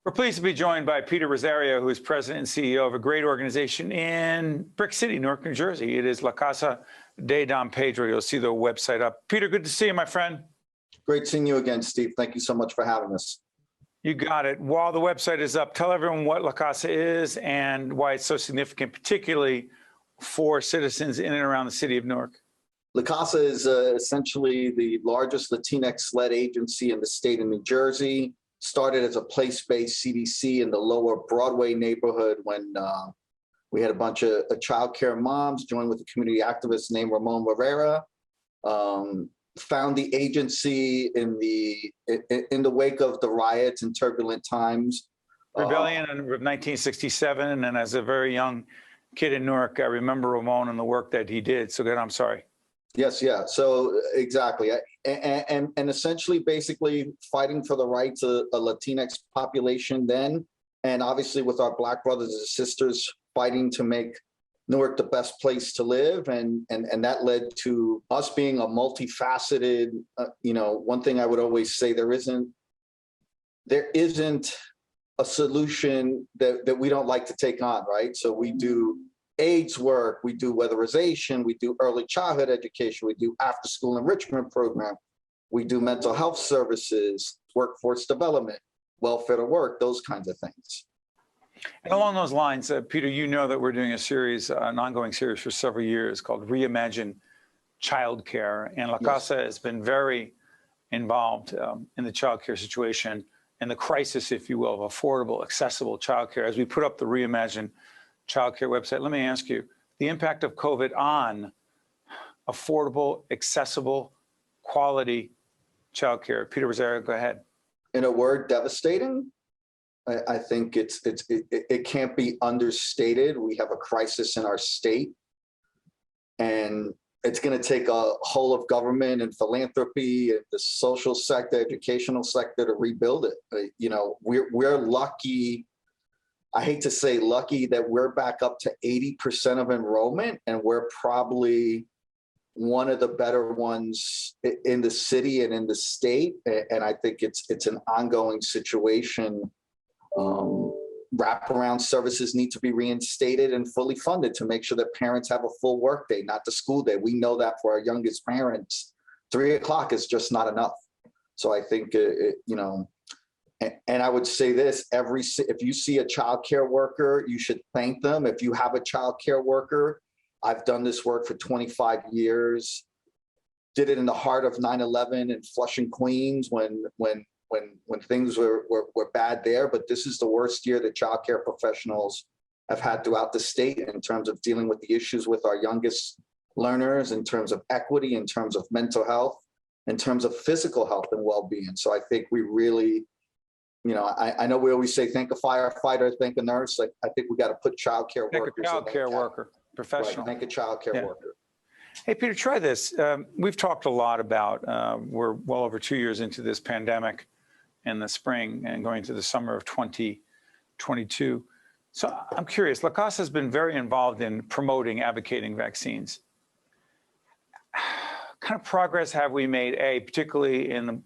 We're pleased to be joined by Peter Rosario, who is president and CEO of a great organization in Brick City, Newark, New Jersey. It is La Casa de Don Pedro. You'll see the website up. Peter, good to see you, my friend. Great seeing you again, Steve. Thank you so much for having us. You got it. While the website is up, tell everyone what La Casa is and why it's so significant, particularly for citizens in and around the city of Newark. La Casa is essentially the largest Latinx-led agency in the state of New Jersey. Started as a place-based CDC in the lower Broadway neighborhood when we had a bunch of childcare moms joined with a community activist named Ramon Rivera. Found the agency in the wake of the riots and turbulent times. Rebellion in 1967, and as a very young kid in Newark, I remember Ramon and the work that he did. So good, I'm sorry. Yes, yeah. So exactly, and essentially, basically, fighting for the rights of a Latinx population then, and obviously with our Black brothers and sisters fighting to make Newark the best place to live, and that led to us being a multifaceted. One thing I would always say: there isn't a solution that we don't like to take on, right? So we do AIDS work, we do weatherization, we do early childhood education, we do after school enrichment program, we do mental health services, workforce development, welfare to work, those kinds of things. And along those lines, Peter, you know that we're doing a series, an ongoing series for several years called Reimagine Childcare. And La Casa has been very involved in the childcare situation and the crisis, if you will, of affordable, accessible childcare. As we put up the Reimagine Childcare website, let me ask you, the impact of COVID on affordable, accessible, quality childcare. Peter Rosario, go ahead. In a word, devastating. I think it can't be understated. We have a crisis in our state, and it's going to take a whole of government and philanthropy and the social sector, educational sector to rebuild it. We're lucky. I hate to say lucky that we're back up to 80% of enrollment, and we're probably one of the better ones in the city and in the state. And I think it's an ongoing situation. Wraparound services need to be reinstated and fully funded to make sure that parents have a full work day, not the school day. We know that for our youngest parents, 3 o'clock is just not enough. So I think, and I would say this, if you see a child care worker, you should thank them. If you have a child care worker, I've done this work for 25 years, did it in the heart of 9/11 in Flushing, Queens, when things were bad there. But this is the worst year that child care professionals have had throughout the state in terms of dealing with the issues with our youngest learners, in terms of equity, in terms of mental health, in terms of physical health and well-being. So I think we really, I know we always say, thank a firefighter, thank a nurse. Like, I think we got to put child care workers. Thank a child care worker, professional. Right, thank a child care worker. Hey, Peter, try this. We've talked a lot about, we're well over 2 years into this pandemic in the spring and going to the summer of 2022. So I'm curious, La Casa has been very involved in promoting, advocating vaccines. What kind of progress have we made, A, particularly in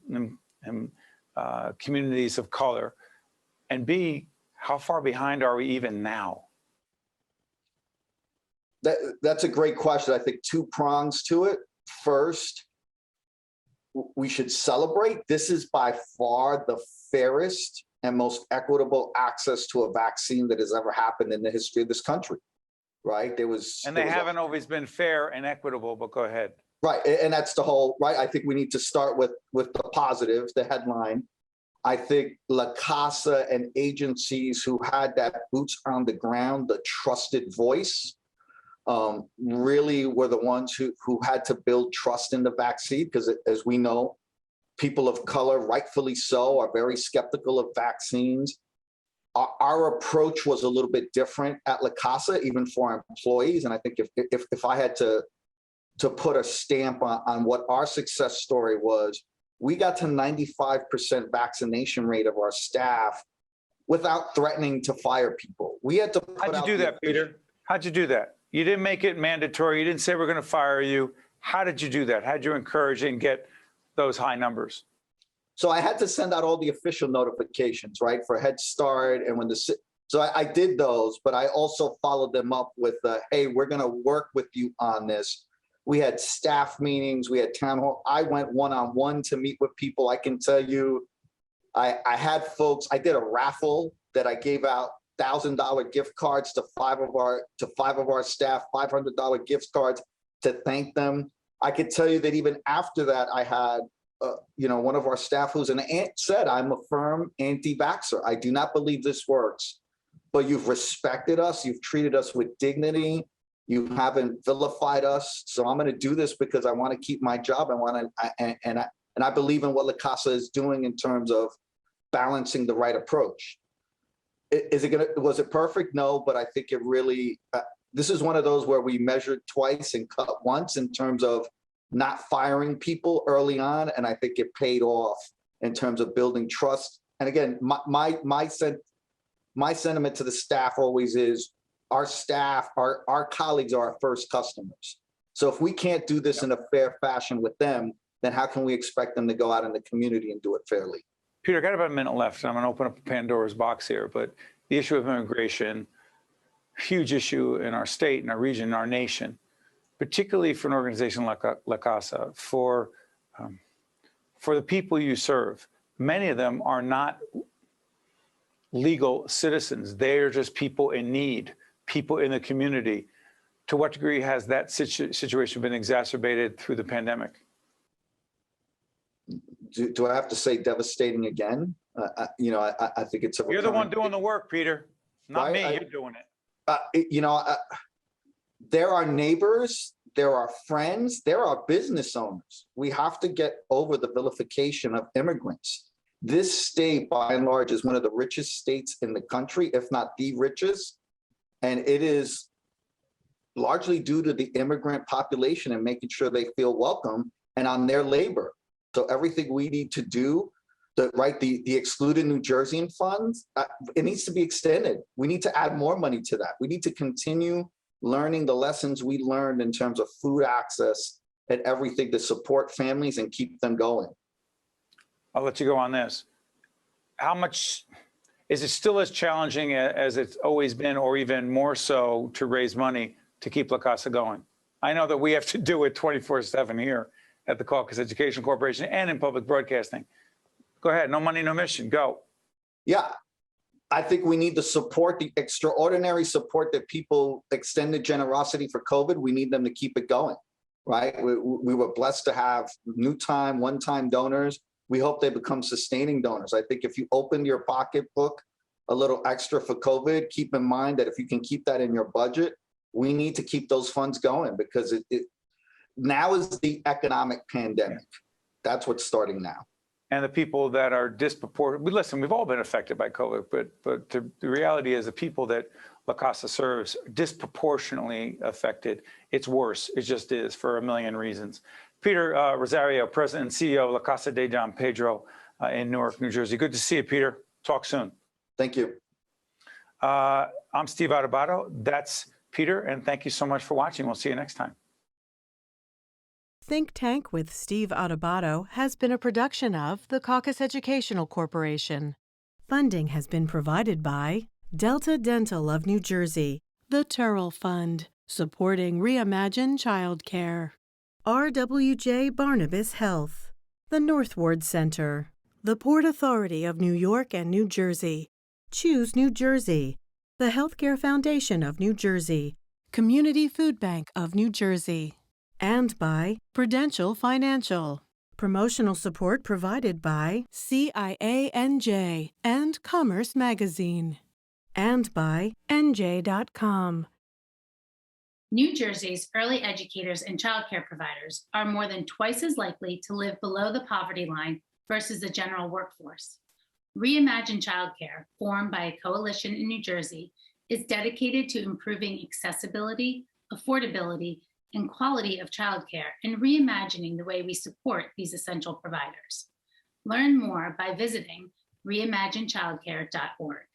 communities of color, and B, how far behind are we even now? That's a great question. I think 2 prongs to it. First, we should celebrate. This is by far the fairest and most equitable access to a vaccine that has ever happened in the history of this country, right? They haven't always been fair and equitable, but go ahead. Right, and that's the whole, right? I think we need to start with the positive, the headline. I think La Casa and agencies who had that boots on the ground, the trusted voice, really were the ones who had to build trust in the vaccine, because as we know, people of color, rightfully so, are very skeptical of vaccines. Our approach was a little bit different at La Casa, even for our employees. And I think if I had to put a stamp on what our success story was, we got to 95% vaccination rate of our staff without threatening to fire people. We had to put How'd you do that, Peter? How'd you do that? You didn't make it mandatory. You didn't say we're going to fire you. How did you do that? How did you encourage and get those high numbers? So I had to send out all the official notifications, right, for Head Start and when so I did those, but I also followed them up with, hey, we're going to work with you on this. We had staff meetings, we had town hall. I went one-on-one to meet with people. I can tell you, I had folks, I did a raffle that I gave out $1,000 gift cards to five of our staff, $500 gift cards to thank them. I could tell you that even after that, I had one of our staff who's said, I'm a firm anti-vaxxer. I do not believe this works, but you've respected us. You've treated us with dignity. You haven't vilified us. So I'm going to do this because I want to keep my job. And I believe in what La Casa is doing in terms of balancing the right approach. Was it perfect? No, but I think it really, this is one of those where we measured twice and cut once in terms of not firing people early on. And I think it paid off in terms of building trust. And again, my sentiment to the staff always is our staff, our colleagues are our first customers. So if we can't do this in a fair fashion with them, then how can we expect them to go out in the community and do it fairly? Peter, I got about a minute left, and I'm going to open up Pandora's box here. But the issue of immigration, huge issue in our state, in our region, in our nation, particularly for an organization like La Casa, for the people you serve. Many of them are not legal citizens. They are just people in need, people in the community. To what degree has that situation been exacerbated through the pandemic? Do I have to say devastating again? I think it's a. You're the one doing the work, Peter. Not me. You're doing it. There are neighbors, there are friends, there are business owners. We have to get over the vilification of immigrants. This state, by and large, is one of the richest states in the country, if not the richest. And it is largely due to the immigrant population and making sure they feel welcome and on their labor. So everything we need to do, the excluded New Jerseyan funds, it needs to be extended. We need to add more money to that. We need to continue learning the lessons we learned in terms of food access and everything to support families and keep them going. I'll let you go on this. How much is it still as challenging as it's always been, or even more so, to raise money to keep La Casa going? I know that we have to do it 24/7 here at the Caucus Education Corporation and in public broadcasting. Go ahead. No money, no mission. Go. Yeah. I think we need to support the extraordinary support that people extended generosity for COVID. We need them to keep it going, right? We were blessed to have one-time donors. We hope they become sustaining donors. I think if you open your pocketbook a little extra for COVID, keep in mind that if you can keep that in your budget, we need to keep those funds going because now is the economic pandemic. That's what's starting now. And the people that are disproportionate, listen, we've all been affected by COVID, but the reality is the people that La Casa serves are disproportionately affected. It's worse. It just is for a million reasons. Peter Rosario, President and CEO of La Casa de Don Pedro in Newark, New Jersey. Good to see you, Peter. Talk soon. Thank you. I'm Steve Adubato. That's Peter, and thank you so much for watching. We'll see you next time. Think Tank with Steve Adubato has been a production of the Caucus Educational Corporation. Funding has been provided by Delta Dental of New Jersey, the Turrell Fund, supporting Reimagine Childcare, RWJ Barnabas Health, the North Ward Center, the Port Authority of New York and New Jersey, Choose New Jersey, the Healthcare Foundation of New Jersey, Community Food Bank of New Jersey, and by Prudential Financial. Promotional support provided by CIANJ and Commerce Magazine, and by NJ.com. New Jersey's early educators and childcare providers are more than twice as likely to live below the poverty line versus the general workforce. Reimagine Childcare, formed by a coalition in New Jersey, is dedicated to improving accessibility, affordability, and quality of childcare and reimagining the way we support these essential providers. Learn more by visiting reimaginechildcare.org.